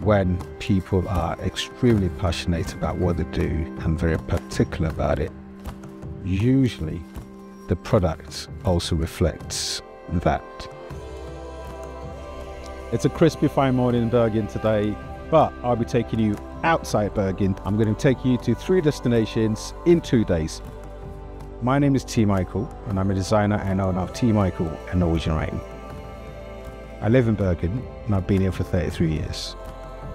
when people are extremely passionate about what they do and very particular about it, usually the product also reflects that. It's a crispy fine morning in Bergen today, but I'll be taking you outside Bergen. I'm going to take you to 3 destinations in 2 days. My name is T. Michael, and I'm a designer and owner of T. Michael and Norwegian Rain. I live in Bergen, and I've been here for 33 years.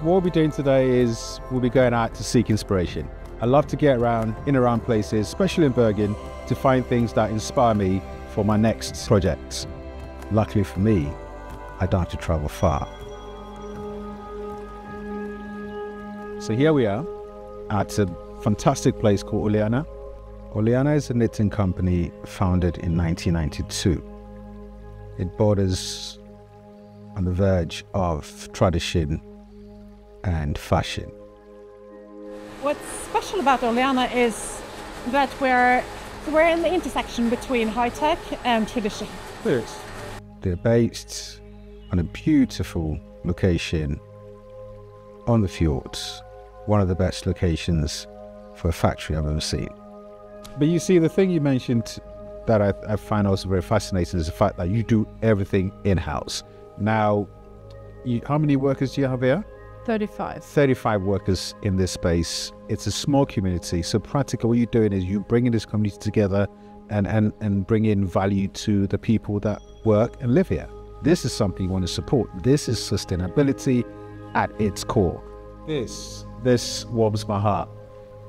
What we'll be doing today is we'll be going out to seek inspiration. I love to get around, in around places, especially in Bergen, to find things that inspire me for my next projects. Luckily for me, I don't have to travel far. So here we are at a fantastic place called Oleana. Oleana is a knitting company founded in 1992. It borders on the verge of tradition and fashion. What's special about Oleana is that we're in the intersection between high-tech and tradition. Yes. They're based on a beautiful location on the fjords, one of the best locations for a factory I've ever seen. But you see, the thing you mentioned that I find also very fascinating is the fact that you do everything in-house. Now, how many workers do you have here? 35. 35 workers in this space. It's a small community, so practically what you're doing is you're bringing this community together and bringing value to the people that work and live here. This is something you want to support. This is sustainability at its core. This warms my heart.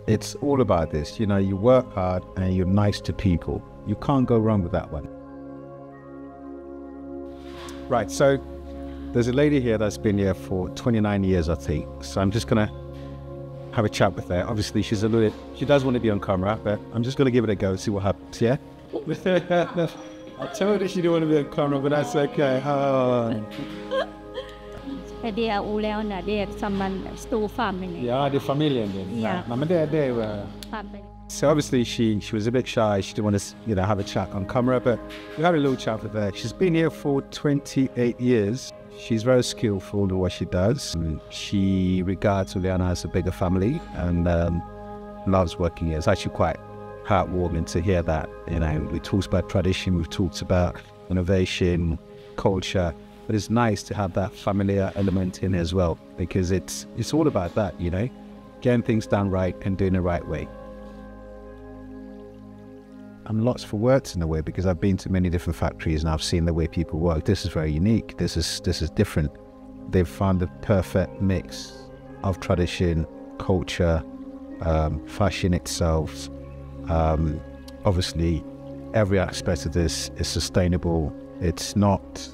It's all about this. You know, you work hard and you're nice to people. You can't go wrong with that one. Right, so there's a lady here that's been here for 29 years, I think. So I'm just gonna have a chat with her. Obviously, she does want to be on camera, but I'm just gonna give it a go and see what happens, yeah? I told her she didn't want to be on camera, but that's okay. Det är Oleana, det är som en stor familj. Ja, det är familjen. Ja. Men det var... So obviously she was a bit shy. She didn't want to, have a chat on camera, but we had a little chat with her. She's been here for 28 years. She's very skillful in what she does. She regards Oleana as a bigger family and loves working here. It's actually quite heartwarming to hear that. We talked about tradition, we've talked about innovation, culture, but it's nice to have that familiar element in as well, because it's all about that, getting things done right and doing it the right way. I'm lost for words in a way, because I've been to many different factories and I've seen the way people work. This is very unique. This is different. They've found the perfect mix of tradition, culture, fashion itself. Obviously, every aspect of this is sustainable. It's not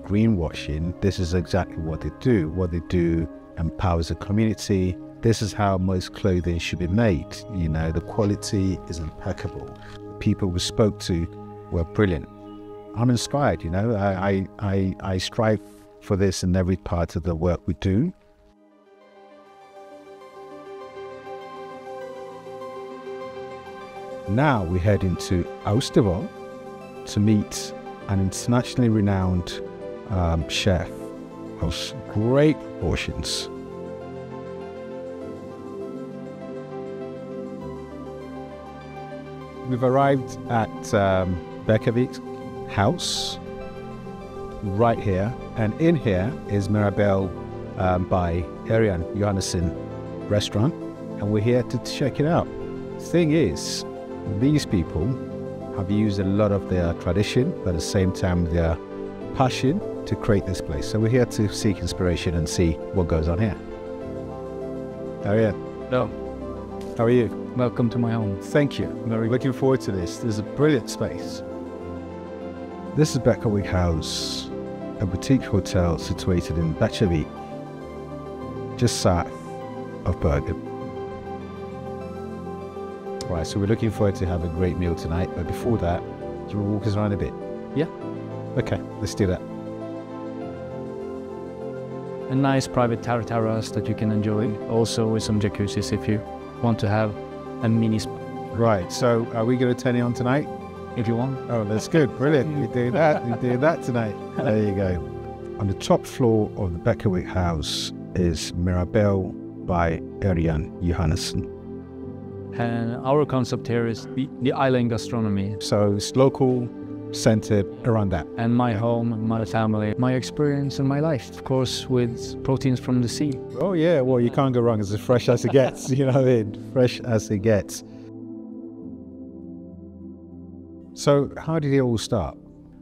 greenwashing. This is exactly what they do. What they do empowers the community. This is how most clothing should be made. The quality is impeccable. The people we spoke to were brilliant. I'm inspired, I strive for this in every part of the work we do. Now we head into Austevoll to meet an internationally renowned chef of great proportions. We've arrived at Beckerwyc House right here, and in here is Mirabelle by Ørjan Johannessen restaurant, and we're here to check it out. The thing is, these people have used a lot of their tradition, but at the same time their passion to create this place. So we're here to seek inspiration and see what goes on here. Ørjan. Hello. How are you? Welcome to my home. Thank you. Very looking forward to this. This is a brilliant space. This is Beckerwyc House, a boutique hotel situated in Beckerwyc, just south of Bergen. Right, so we're looking forward to have a great meal tonight, but before that, you will walk us around a bit? Yeah. Okay, let's do that. A nice private terrace that you can enjoy, also with some jacuzzis if you want to have a mini spa. Right, so are we going to turn it on tonight? If you want. Oh, that's good, brilliant. We're doing that tonight. There you go. On the top floor of the Beckerwyc House is Mirabelle by Ørjan Johannesen. And our concept here is the island gastronomy. So it's local, centered around that. And my home, my family, my experience and my life, of course, with proteins from the sea. Oh yeah, well, you can't go wrong. It's as fresh as it gets, you know what I mean? Fresh as it gets. So how did it all start?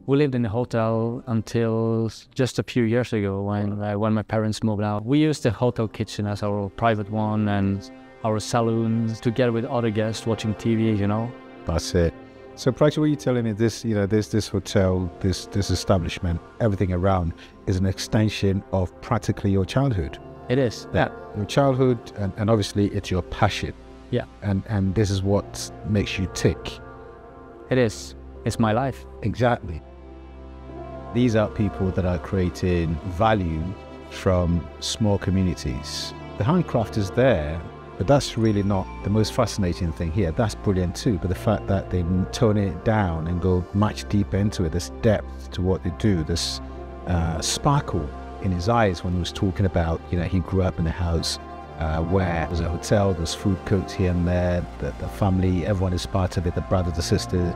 We lived in a hotel until just a few years ago when my parents moved out. We used the hotel kitchen as our private one and our saloons together with other guests watching TV, you know. That's it. So practically what you're telling me, this, you know, this hotel, this establishment, everything around is an extension of practically your childhood. It is. Yeah. Your childhood, and obviously it's your passion. Yeah. And this is what makes you tick. It is. It's my life. Exactly. These are people that are creating value from small communities. The handcraft is there, but that's really not the most fascinating thing here. That's brilliant too, but the fact that they tone it down and go much deeper into it, this depth to what they do, this sparkle in his eyes when he was talking about, you know, he grew up in a house where there's a hotel, there's food cooked here and there, the family, everyone is part of it, the brothers, the sisters,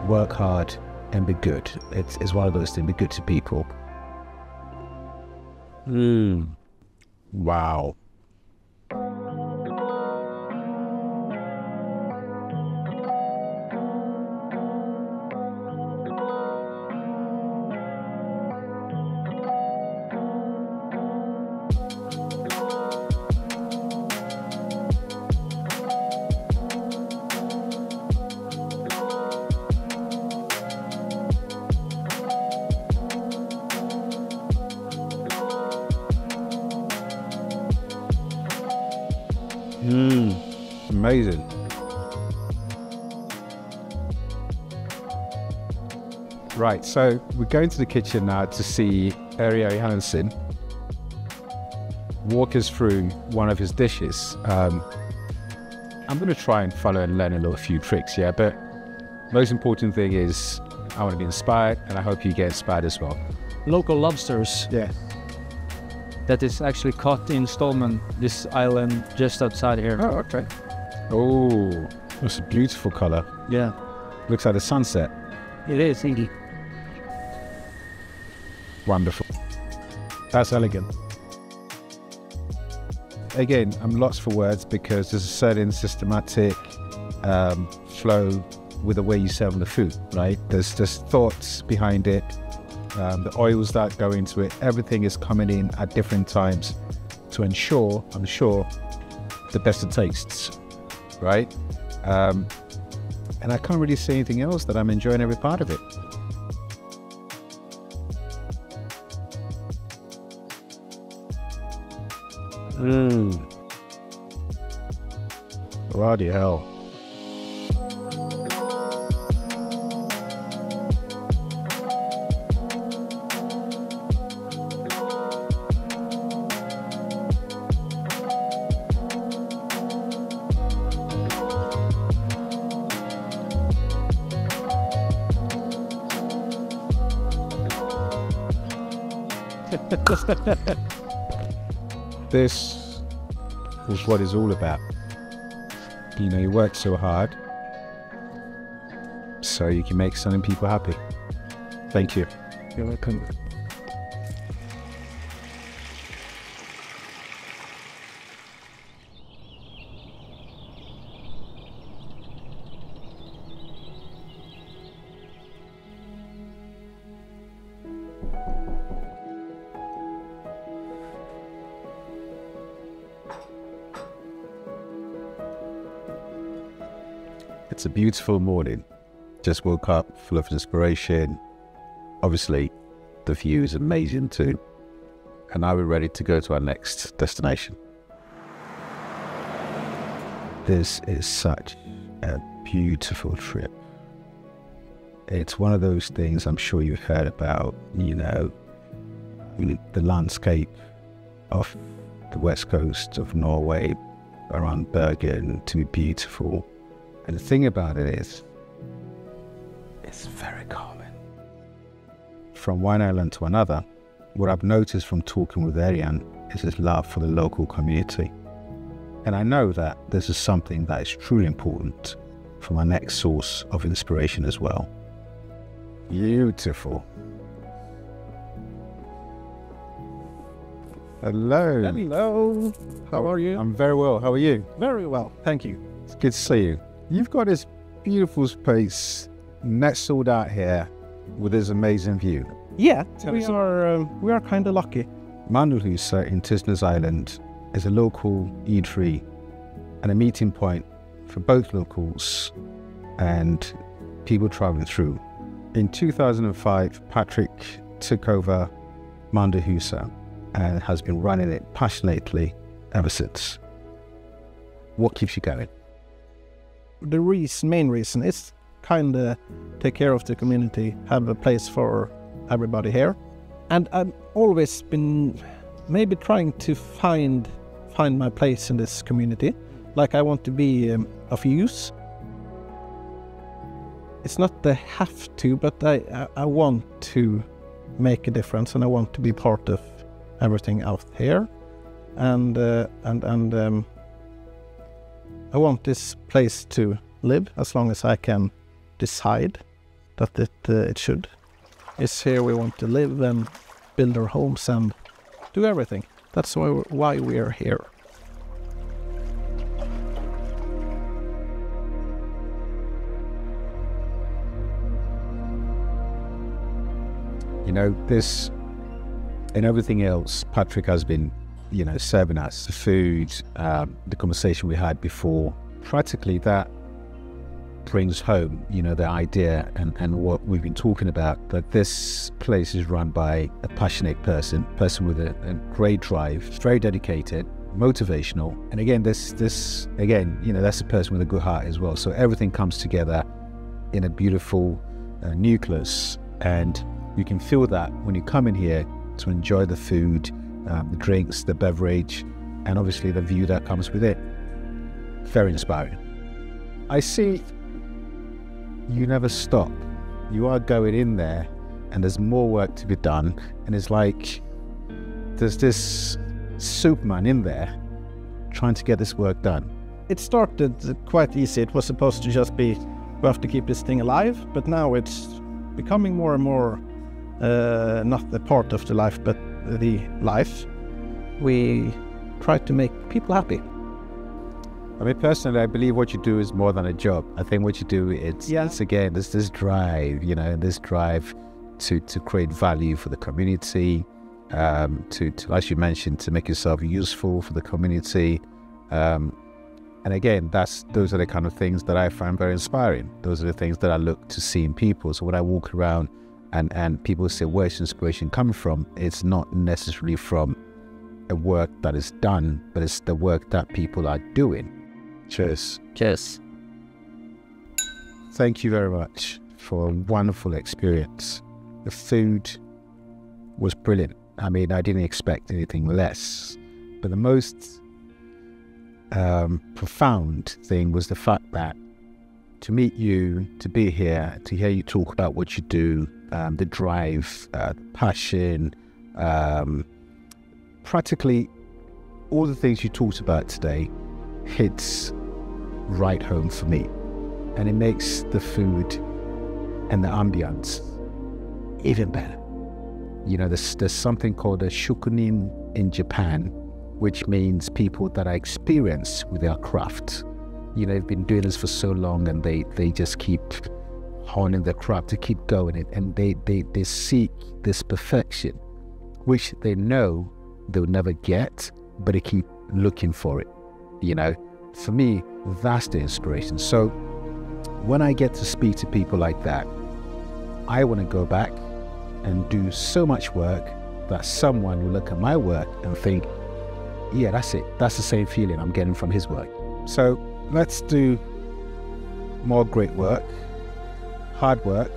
work hard and be good. It's one of those things, be good to people. Wow. Amazing. Right, so we're going to the kitchen now to see Ørjan Johannessen walk us through one of his dishes. I'm going to try and follow and learn a few tricks, yeah, but most important thing is I want to be inspired, and I hope you get inspired as well. Local lobsters. Yeah. That is actually caught in Stolmen, this island just outside here. Oh, okay. Oh, that's a beautiful color. Yeah. Looks like a sunset. It is, indeed. Wonderful. That's elegant. Again, I'm lost for words because there's a certain systematic flow with the way you serve the food, right? There's thoughts behind it. The oils that go into it, everything is coming in at different times to ensure, I'm sure, the best of tastes, right? And I can't really say anything else that I'm enjoying every part of it. Bloody hell. This is what it's all about. You know, you work so hard so you can make some people happy. Thank you. You're welcome. It's a beautiful morning. Just woke up full of inspiration. Obviously, the view is amazing too. And now we're ready to go to our next destination. This is such a beautiful trip. It's one of those things I'm sure you've heard about, you know, the landscape of the west coast of Norway around Bergen to be beautiful. And the thing about it is, it's very common. From one island to another, what I've noticed from talking with Ørjan is his love for the local community. And I know that this is something that is truly important for my next source of inspiration as well. Beautiful. Hello. Hello. How are you? I'm very well. How are you? Very well, thank you. It's good to see you. You've got this beautiful space nestled out here with this amazing view. Yeah, we are kind of lucky. Indulges in Tisnes Island is a local eatery and a meeting point for both locals and people traveling through. In 2005, Patrick took over Indulges and has been running it passionately ever since. What keeps you going? The main reason is kind of take care of the community, have a place for everybody here. And I've always been maybe trying to find my place in this community. Like I want to be of use. It's not the have to, but I want to make a difference, and I want to be part of everything out here. And I want this place to live as long as I can decide that it should. It's here we want to live and build our homes and do everything. That's why we are here. You know, this and everything else, Patrick has been, you know, serving us the food, the conversation we had before. Practically that brings home, you know, the idea and what we've been talking about, that this place is run by a passionate person with a great drive, very dedicated, motivational. And again, this again, you know, that's a person with a good heart as well. So everything comes together in a beautiful nucleus, and you can feel that when you come in here to enjoy the food, the drinks, the beverage, and obviously the view that comes with it. Very inspiring. I see you never stop. You are going in there and there's more work to be done, and it's like there's this Superman in there trying to get this work done. It started quite easy. It was supposed to just be, we have to keep this thing alive, but now it's becoming more and more not the part of the life, but the life. We try to make people happy. I mean, personally, I believe what you do is more than a job. I think what you do, it's again, there's this drive, you know, this drive to create value for the community, to as you mentioned, to make yourself useful for the community. And again, those are the kind of things that I find very inspiring. Those are the things that I look to see in people. So when I walk around and people say, where's inspiration coming from? It's not necessarily from a work that is done, but it's the work that people are doing. Cheers. Cheers. Thank you very much for a wonderful experience. The food was brilliant. I mean, I didn't expect anything less. But the most profound thing was the fact that to meet you, to be here, to hear you talk about what you do, the drive, the passion, practically all the things you talked about today hits right home for me. And it makes the food and the ambience even better. You know, there's something called a shokunin in Japan, which means people that are experienced with their craft. You know, they've been doing this for so long, and they just keep honing their craft to keep going, and they seek this perfection, which they know they'll never get, but they keep looking for it. You know, for me, that's the inspiration. So when I get to speak to people like that, I want to go back and do so much work that someone will look at my work and think, yeah, that's it. That's the same feeling I'm getting from his work. So let's do more great work, hard work.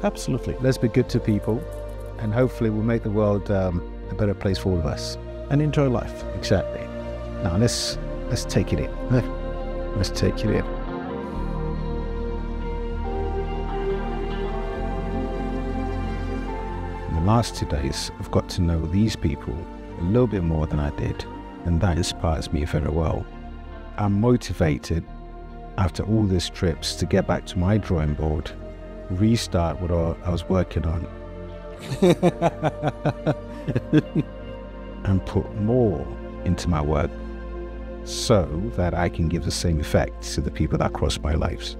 Absolutely. Let's be good to people, and hopefully we'll make the world a better place for all of us. And enjoy life. Exactly. Now let's take it in. Let's take it in. The last 2 days, I've got to know these people a little bit more than I did, and that inspires me very well. I'm motivated after all these trips to get back to my drawing board, restart what I was working on, and put more into my work so that I can give the same effect to the people that cross my lives.